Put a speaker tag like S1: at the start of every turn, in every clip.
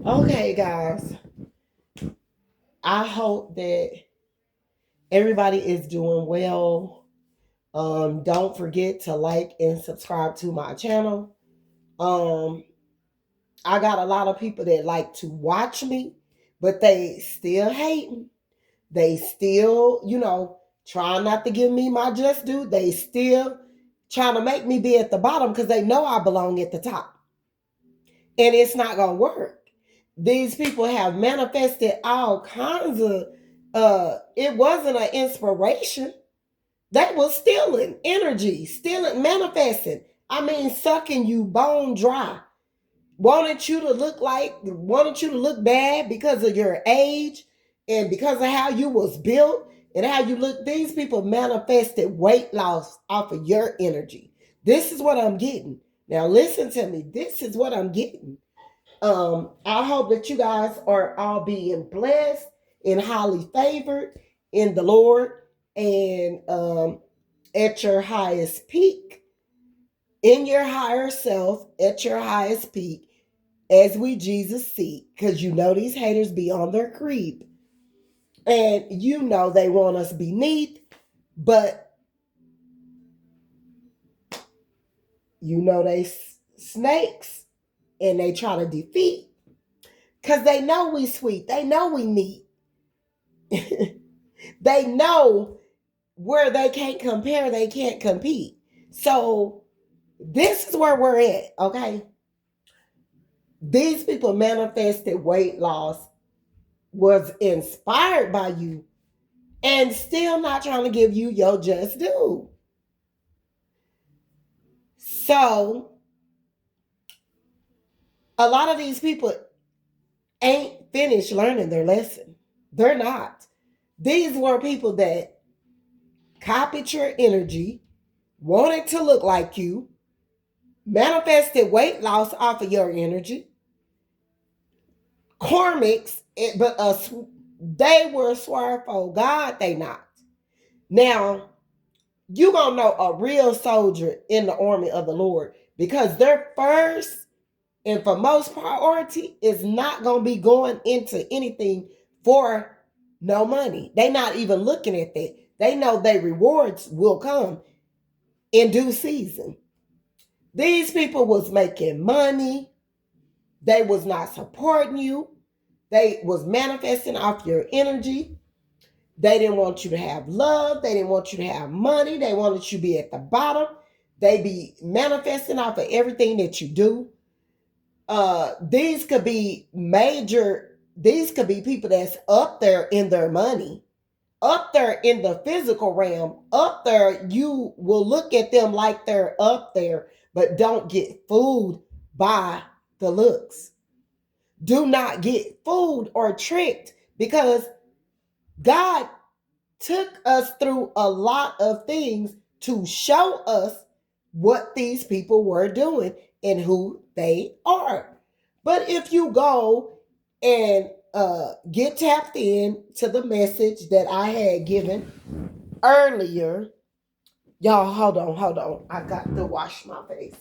S1: Okay, guys. I hope that everybody is doing well. Don't forget to like and subscribe to my channel. Um, I got a lot of people that like to watch me, but they still hating. They still, trying not to give me my just due. They still trying to make me be at the bottom because they know I belong at the top. And it's not gonna work. These people have manifested all kinds of it wasn't an inspiration. That was stealing energy, stealing, manifesting. I mean, sucking you bone dry. Wanted you to look bad because of your age and because of how you was built and how you look. These people manifested weight loss off of your energy. This is what I'm getting. Now listen to me. This is what I'm getting. I hope that you guys are all being blessed and highly favored in the Lord and at your highest peak, in your higher self, at your highest peak, as we Jesus seek. Because you know these haters be on their creep. And you know they want us beneath, but you know they snakes and they try to defeat. Because they know we sweet. They know we neat. They know where they can't compare, they can't compete. So this is where we're at, okay? These people manifested weight loss, was inspired by you, and still not trying to give you your just due. So a lot of these people ain't finished learning their lesson. They're not. These were people that copied your energy, wanted to look like you, manifested weight loss off of your energy, karmics, but they were swerve. God, they not. Now, you gonna know a real soldier in the army of the Lord because their first and for most priority is not gonna be going into anything for no money. They not even looking at that. They know their rewards will come in due season. These people was making money. They was not supporting you. They was manifesting off your energy. They didn't want you to have love. They didn't want you to have money. They wanted you to be at the bottom. They be manifesting off of everything that you do. These could be major, these could be people that's up there in their money, up there in the physical realm, up there. You will look at them like they're up there, but don't get fooled by the looks. Do not get fooled or tricked because God took us through a lot of things to show us what these people were doing and who they are. But if you go and get tapped in to the message that I had given earlier, y'all, hold on. I got to wash my face.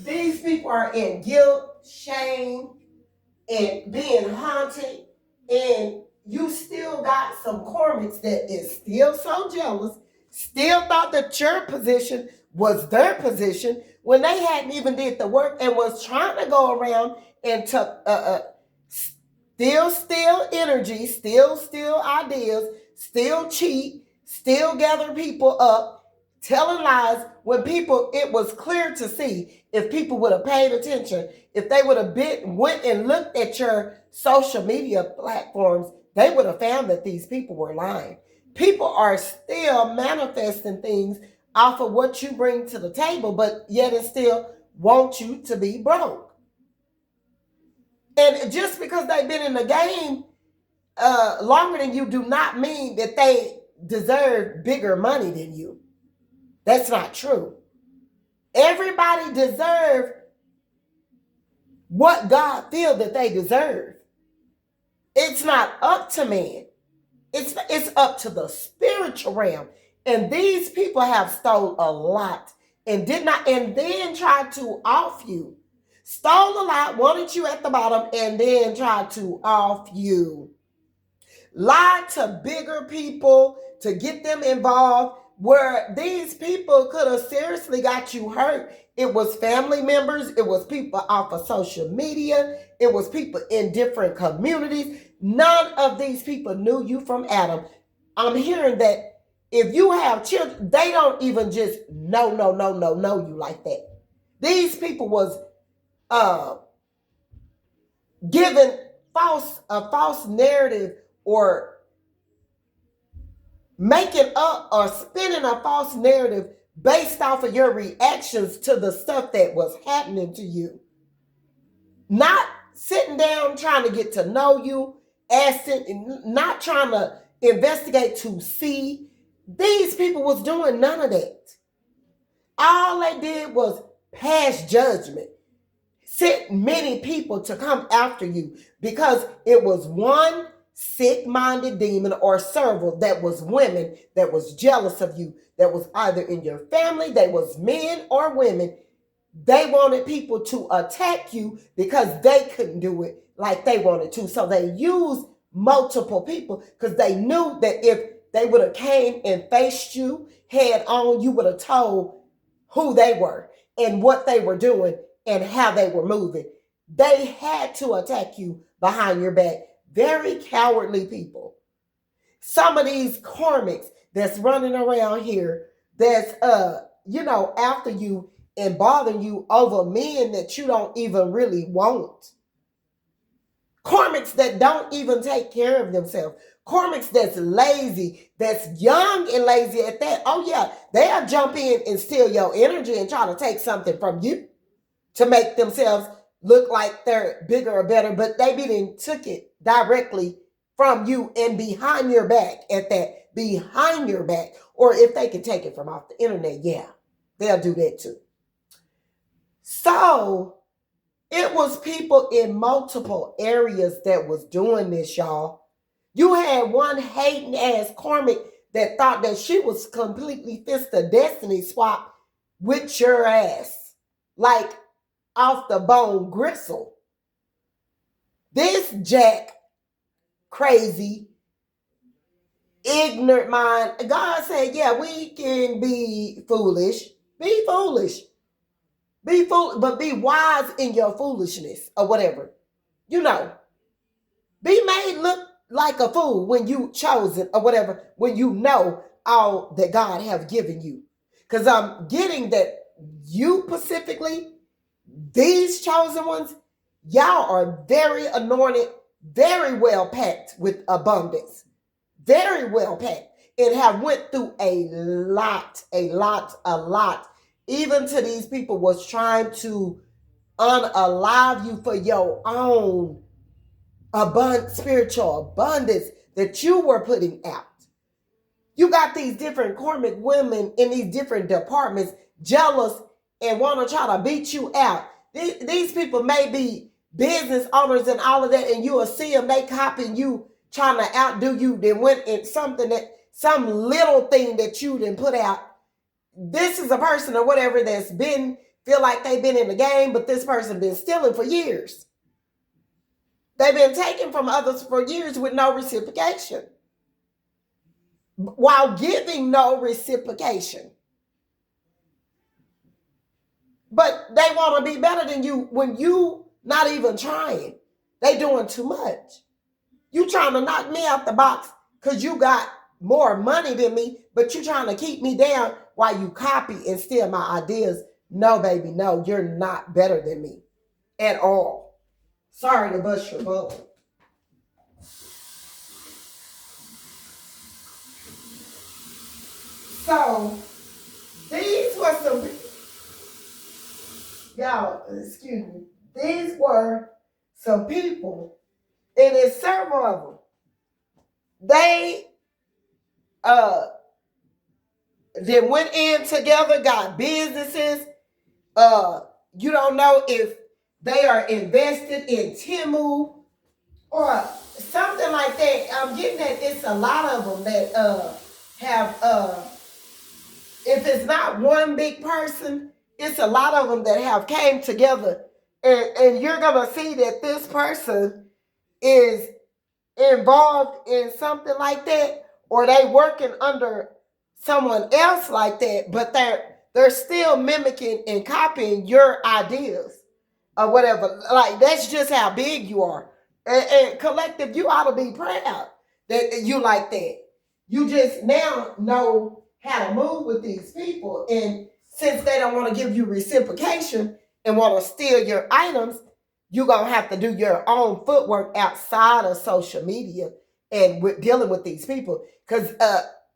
S1: These people are in guilt, shame, and being haunted, and you still got some karmics that is still so jealous, still thought that your position was their position when they hadn't even did the work and was trying to go around and to still energy, still ideas, still cheat, still gather people up, telling lies when people, it was clear to see if people would have paid attention, if they would have went and looked at your social media platforms, they would have found that these people were lying. People are still manifesting things off of what you bring to the table, but yet it still want you to be broke. And just because they've been in the game longer than you do not mean that they deserve bigger money than you. That's not true. Everybody deserves what God feels that they deserve. It's not up to man. It's up to the spiritual realm. And these people have stole a lot and did not, and then tried to off you. Stole a lot, wanted you at the bottom, and then tried to off you. Lied to bigger people to get them involved, where these people could have seriously got you hurt. It was family members, it was people off of social media, it was people in different communities. None of these people knew you from Adam. I'm hearing that if you have children, they don't even just know you like that. These people was uh given a false narrative, or making up or spinning a false narrative based off of your reactions to the stuff that was happening to you. Not sitting down trying to get to know you, asking, not trying to investigate to see. These people was doing none of that. All they did was pass judgment. Sent many people to come after you because it was one sick-minded demon or several that was women that was jealous of you, that was either in your family, they was men or women. They wanted people to attack you because they couldn't do it like they wanted to. So they used multiple people because they knew that if they would have came and faced you head on, you would have told who they were and what they were doing and how they were moving. They had to attack you behind your back. Very cowardly people. Some of these karmics that's running around here that's after you and bothering you over men that you don't even really want. Karmics that don't even take care of themselves. Karmics that's lazy, that's young and lazy at that. Oh yeah, they'll jump in and steal your energy and try to take something from you to make themselves look like they're bigger or better, but they didn't took it directly from you and behind your back at that, behind your back. Or if they can take it from off the internet, yeah, they'll do that too. So it was people in multiple areas that was doing this, y'all. You had one hating ass karmic that thought that she was completely fist a destiny swap with your ass. Like off the bone gristle. This jack, crazy, ignorant mind. God said, yeah, we can be foolish. Be foolish. Be fool, but be wise in your foolishness or whatever. You know, be made look like a fool when you chosen or whatever, when you know all that God have given you. Because I'm getting that you specifically, these chosen ones, y'all are very anointed, very well packed with abundance, very well packed, and have went through a lot. Even to these people was trying to unalive you for your own spiritual abundance that you were putting out. You got these different karmic women in these different departments jealous and want to try to beat you out. These people may be business owners and all of that, and you will see them, they copying you, trying to outdo you. Then went in some little thing that you didn't put out. This is a person or whatever that's feel like they've been in the game, but this person been stealing for years. They've been taking from others for years with no reciprocation, while giving no reciprocation. But they want to be better than you when you not even trying. They doing too much. You trying to knock me out the box because you got more money than me, but you trying to keep me down while you copy and steal my ideas. No, baby, no, you're not better than me at all. Sorry to bust your bubble. So these were some, y'all, excuse me. These were some people, and there's several of them. They then went in together, got businesses. You don't know if they are invested in Timu or something like that. I'm getting that it's a lot of them that have if it's not one big person, it's a lot of them that have came together, and you're gonna see that this person is involved in something like that, or they working under someone else like that, but they're still mimicking and copying your ideas or whatever. Like that's just how big you are. And collective, you ought to be proud that you like that. You just now know how to move with these people. And since they don't want to give you reciprocation and want to steal your items, you're going to have to do your own footwork outside of social media and with dealing with these people. Because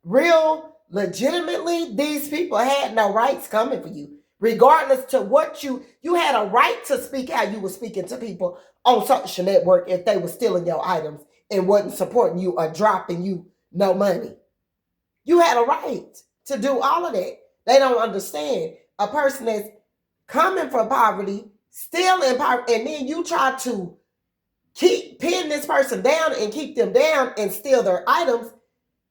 S1: real, legitimately, these people had no rights coming for you. Regardless to what you had a right to speak how you were speaking to people on social network if they were stealing your items and wasn't supporting you or dropping you no money. You had a right to do all of that. They don't understand. A person that's coming from poverty, still in poverty, and then you try to keep pin this person down and keep them down and steal their items.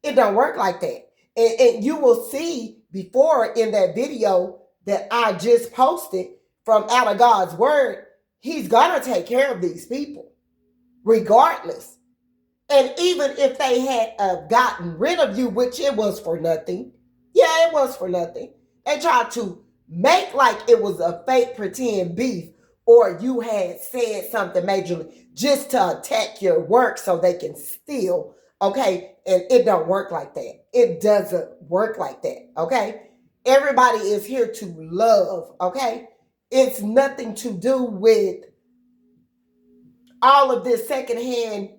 S1: It don't work like that. And you will see before in that video that I just posted from out of God's word, he's gonna take care of these people regardless. And even if they had gotten rid of you, which it was for nothing, yeah, it was for nothing. They tried to make like it was a fake pretend beef or you had said something majorly just to attack your work so they can steal, okay? And it don't work like that. It doesn't work like that, okay? Everybody is here to love, okay? It's nothing to do with all of this secondhand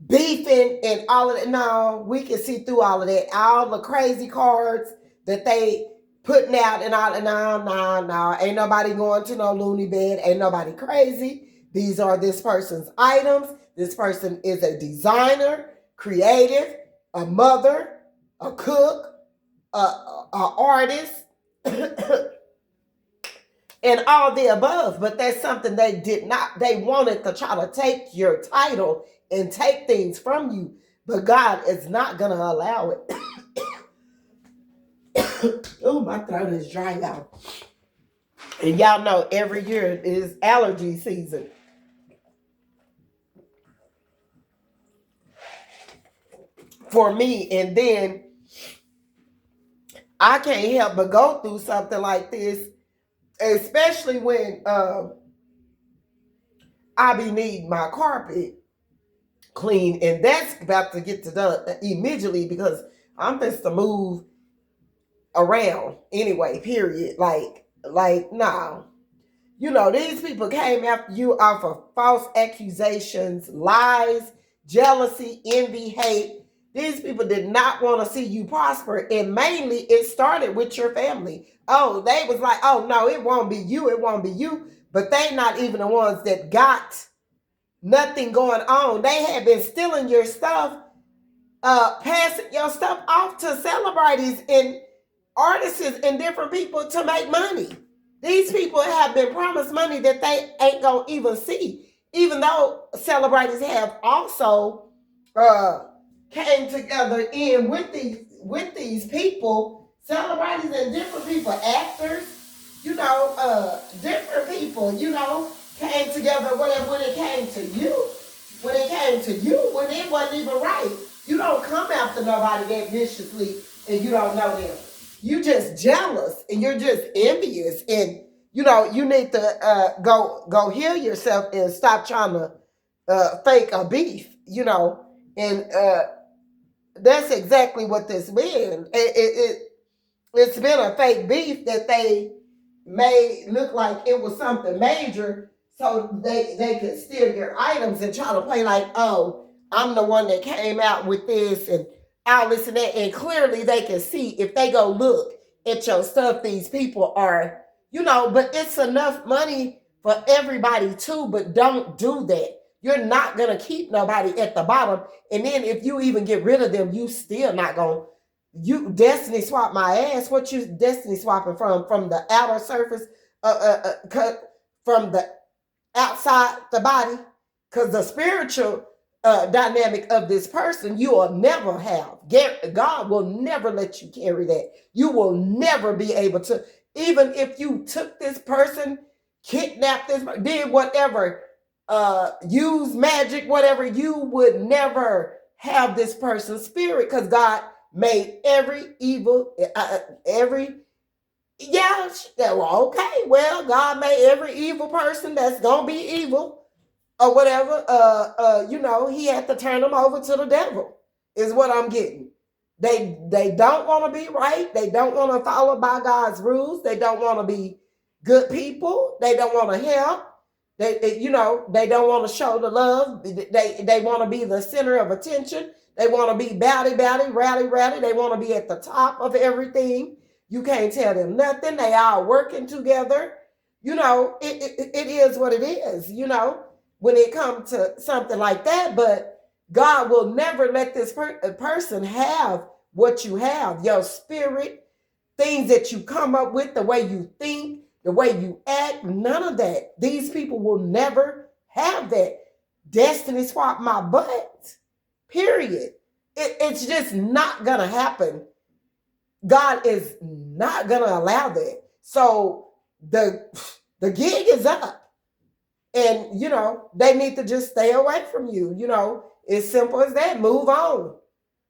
S1: beefing and all of that. No, we can see through all of that. All the crazy cards that they putting out and all. No. Ain't nobody going to no loony bed. Ain't nobody crazy. These are this person's items. This person is a designer, creative, a mother, a cook, a artist, and all the above. But that's something they did not. They wanted to try to take your title and take things from you. But God is not going to allow it. Oh, my throat is dry, y'all. And y'all know every year is allergy season. For me, and then I can't help but go through something like this, especially when I be needing my carpet clean, and that's about to get to done immediately because I'm just to move around anyway. Period. Like, nah. You know, these people came after you off of false accusations, lies, jealousy, envy, hate. These people did not want to see you prosper. And mainly it started with your family. Oh, they was like, oh no, it won't be you. It won't be you. But they not even the ones that got nothing going on. They had been stealing your stuff, passing your stuff off to celebrities and artists and different people to make money. These people have been promised money that they ain't gonna even see. Even though celebrities have also came together in with these people, celebrities and different people, actors, you know, different people, you know, came together when it came to you. When it wasn't even right. You don't come after nobody that viciously and you don't know them. You just jealous and you're just envious, and you know you need to go heal yourself and stop trying to fake a beef, you know, and that's exactly what this been. It's been a fake beef that they made look like it was something major, so they could steal your items and try to play like, oh, I'm the one that came out with this and all this and that. And clearly they can see if they go look at your stuff, these people are, you know, but it's enough money for everybody too, but don't do that. You're not going to keep nobody at the bottom. And then if you even get rid of them, you still not going to you destiny swap my ass. What you destiny swapping from? From the outer surface, from the outside the body? Because the spiritual dynamic of this person, you will never have. God will never let you carry that. You will never be able to, even if you took this person, kidnapped this, did whatever, use magic, whatever, you would never have this person's spirit, because God made every evil, yeah, well, okay, well, God made every evil person that's gonna be evil or whatever. He had to turn them over to the devil, is what I'm getting. They don't want to be right. They don't want to follow by God's rules. They don't want to be good people. They don't want to help. They don't want to show the love. They want to be the center of attention. They want to be rally. They want to be at the top of everything. You can't tell them nothing. They all working together. It is what it is, when it comes to something like that. But God will never let this person have what you have, your spirit, things that you come up with, the way you think, the way you act, none of that. These people will never have that. Destiny swap my butt, period. It's just not going to happen. God is not going to allow that. So the gig is up. And, they need to just stay away from you. It's simple as that. Move on.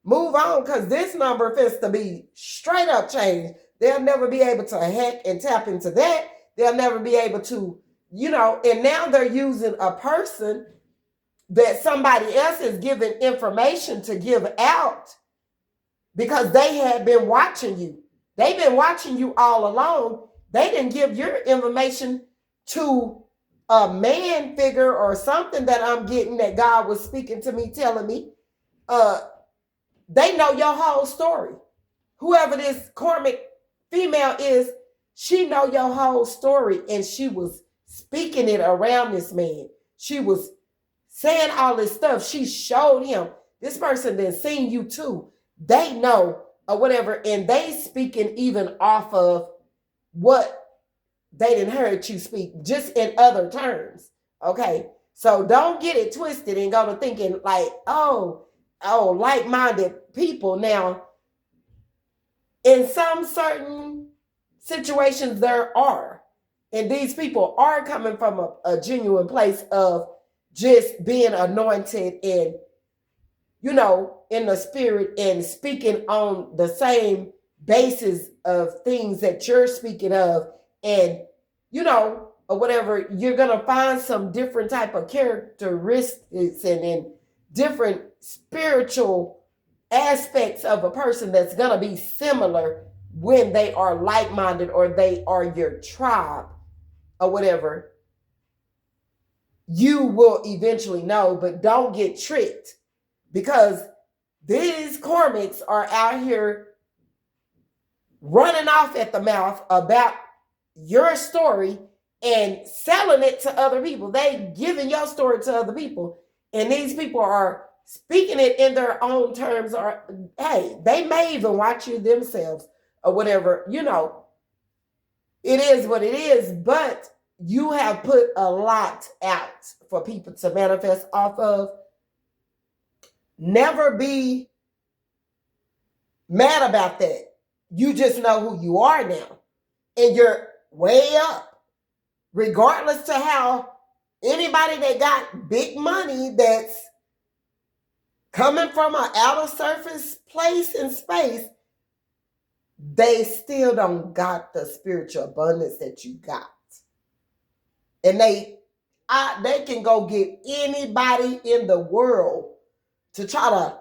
S1: Move on, because this number fits to be straight up changed. They'll never be able to hack and tap into that. They'll never be able to, and now they're using a person that somebody else is giving information to give out, because they had been watching you. They've been watching you all along. They didn't give your information to a man figure or something that I'm getting, that God was speaking to me, telling me. They know your whole story. Whoever this karmic female is, she know your whole story, and she was speaking it around this man. She was saying all this stuff. She showed him. This person then seen you too. They know or whatever, and they speaking even off of what they didn't heard you speak, just in other terms. Okay, so don't get it twisted and go to thinking like, oh, like-minded people. Now, in some certain situations, there are, and these people are coming from a genuine place of just being anointed and, in the spirit, and speaking on the same basis of things that you're speaking of. And, or whatever, you're going to find some different type of characteristics and different spiritual aspects of a person that's going to be similar when they are like-minded, or they are your tribe or whatever. You will eventually know, but don't get tricked, because these karmics are out here running off at the mouth about your story and selling it to other people. They giving your story to other people, and these people are speaking it in their own terms, or hey, they may even watch you themselves or whatever. It is what it is, but you have put a lot out for people to manifest off of. Never be mad about that. You just know who you are now, and you're way up, regardless to how anybody that got big money that's coming from an outer surface place and space, they still don't got the spiritual abundance that you got. And they can go get anybody in the world to try to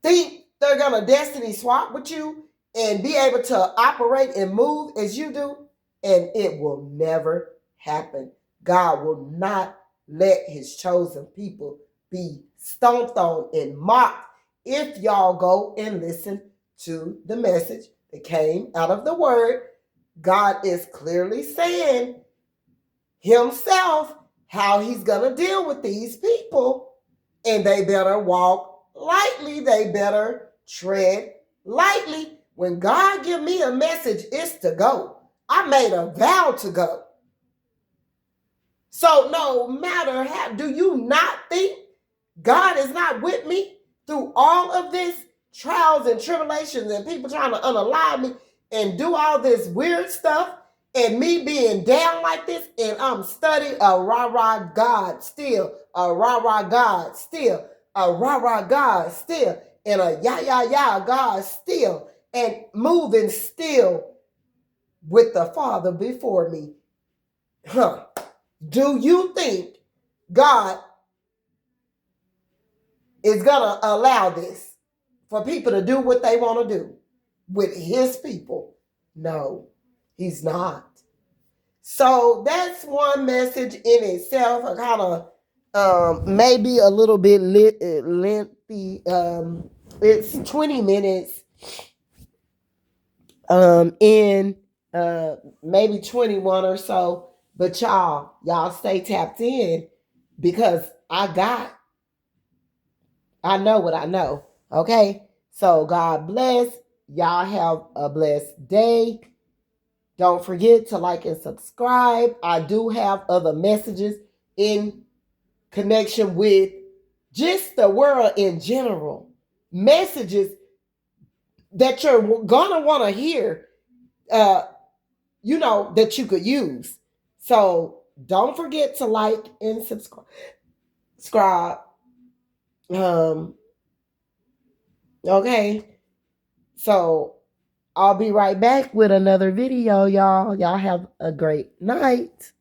S1: think they're going to destiny swap with you and be able to operate and move as you do, and it will never happen. God will not let his chosen people be stomped on and mocked if y'all go and listen to the message that came out of the word. God is clearly saying himself how he's going to deal with these people, and they better walk lightly. They better tread lightly. When God give me a message, it's to go. I made a vow to go. So no matter how, do you not think God is not with me through all of this trials and tribulations and people trying to unalive me and do all this weird stuff and me being down like this and I'm studying a rah-rah God still, a rah-rah God still, a rah-rah God still, and a yah-yah-yah God still, and moving still with the Father before me. Huh. Do you think God is going to allow this for people to do what they want to do with his people? No, he's not. So that's one message in itself. A kind of maybe a little bit lengthy. It's 20 minutes in maybe 21 or so. But y'all stay tapped in because I know what I know. Okay. So God bless. Y'all have a blessed day. Don't forget to like and subscribe. I do have other messages in connection with just the world in general. Messages that you're gonna want to hear, that you could use. So don't forget to like and subscribe. Okay. So I'll be right back with another video, y'all. Y'all have a great night.